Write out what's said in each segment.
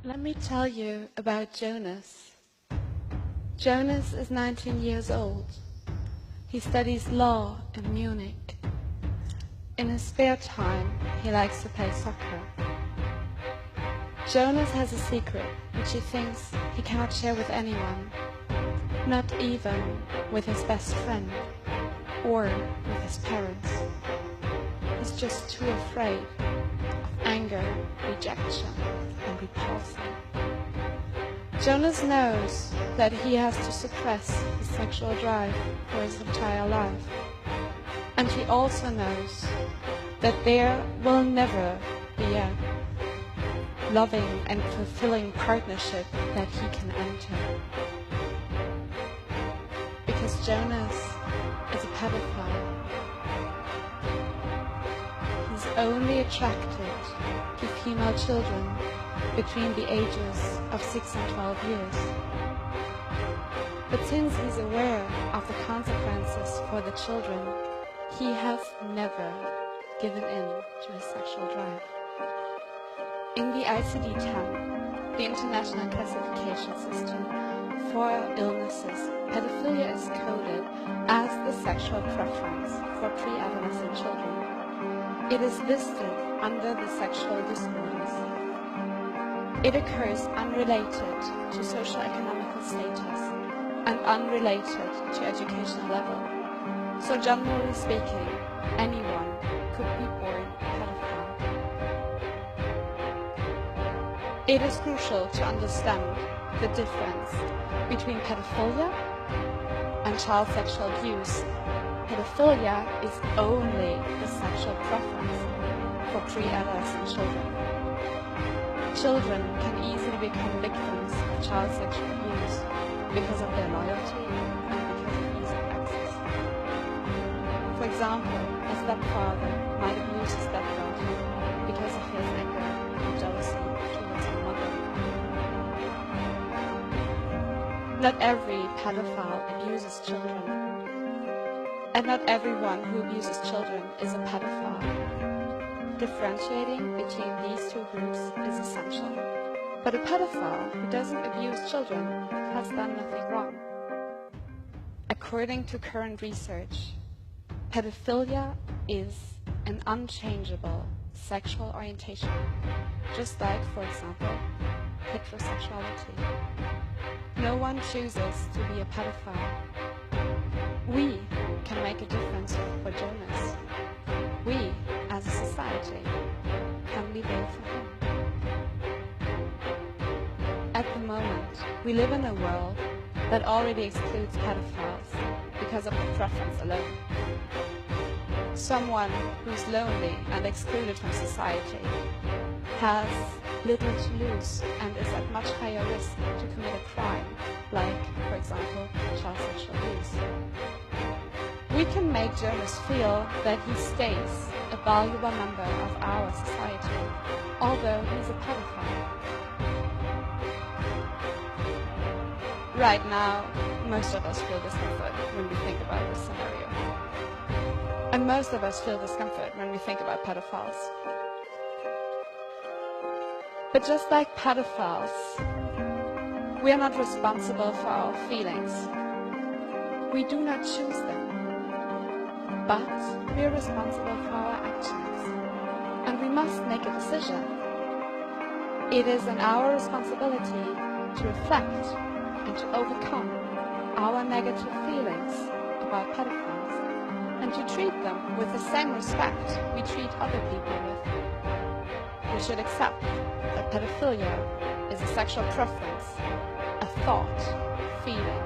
Let me tell you about Jonas. Jonas is 19 years old. He studies law in Munich. In his spare time, he likes to play soccer. Jonas has a secret which he thinks he cannot share with anyone, not even with his best friend or with his parents. He's just too afraid of anger, rejection, and repulsion. Jonas knows that he has to suppress his sexual drive for his entire life. And he also knows that there will never be a loving and fulfilling partnership that he can enter. Because Jonas is a pedophile. He's only attracted to female children between the ages of 6 and 12 years. But since he's aware of the consequences for the children, he has never given in to his sexual drive. In the ICD-10, the International Classification System for illnesses, pedophilia is coded as the sexual preference for pre-adolescent children. It is listed under the sexual disorders. It occurs unrelated to socioeconomical status and unrelated to educational level. So generally speaking, anyone could be born a pedophile. It is crucial to understand the difference between pedophilia and child sexual abuse. Pedophilia is only the sexual preference for pre-adolescent children. Children can easily become victims of child sexual abuse because of their loyalty and because of ease of access. For example, a stepfather might abuse his stepdaughter because of his anger and jealousy towards her mother. Not every pedophile abuses children, and not everyone who abuses children is a pedophile. Differentiating between these two groups is essential. But a pedophile who doesn't abuse children has done nothing wrong. According to current research, pedophilia is an unchangeable sexual orientation, just like, for example, heterosexuality. No one chooses to be a pedophile. We can make a difference for Jonas. We, as a society, can be there for him. At the moment, we live in a world that already excludes pedophiles because of the preference alone. Someone who's lonely and excluded from society has little to lose and is at much higher risk to commit a crime, like, for example, child sexual abuse. We can make Jonas feel that he stays a valuable member of our society, although he's a pedophile. Right now, most of us feel discomfort when we think about this scenario. And most of us feel discomfort when we think about pedophiles. But just like pedophiles, we are not responsible for our feelings. We do not choose them. But we are responsible for our actions. And we must make a decision. It is in our responsibility to reflect and to overcome our negative feelings about pedophiles and to treat them with the same respect we treat other people with. We should accept that pedophilia is a sexual preference, a thought, feeling,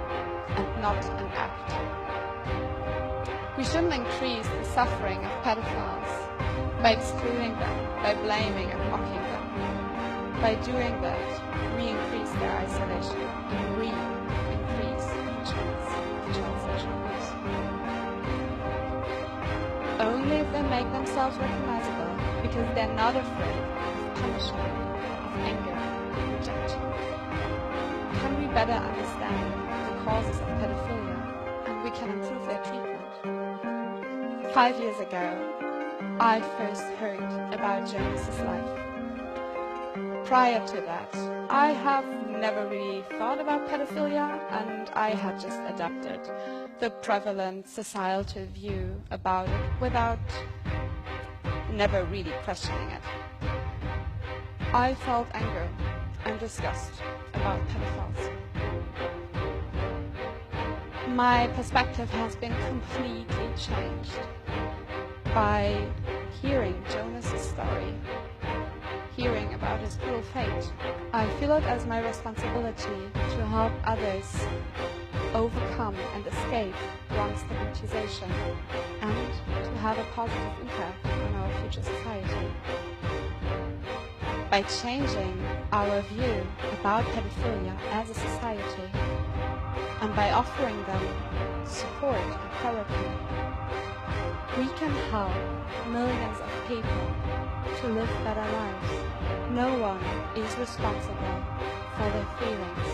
and not an act. We shouldn't increase the suffering of pedophiles by excluding them, by blaming and mocking them. By doing that, we increase their isolation and we increase the chance of child sexual abuse. Only if they make themselves recognizable because they're not afraid of punishment, of anger, and rejection, can we better understand the causes of pedophilia and we can improve their treatment. 5 years ago, I first heard about Jonas's life. prior to that, I have never really thought about pedophilia, and I had just adapted the prevalent societal view about it without never really questioning it. I felt anger and disgust about pedophiles. My perspective has been completely changed by hearing Jonas's story, hearing about his cruel fate. I feel it as my responsibility to help others overcome and escape wrong stigmatization and to have a positive impact on our future society. By changing our view about pedophilia as a society and by offering them support and therapy, we can help millions of people to live better lives. No one is responsible for their feelings.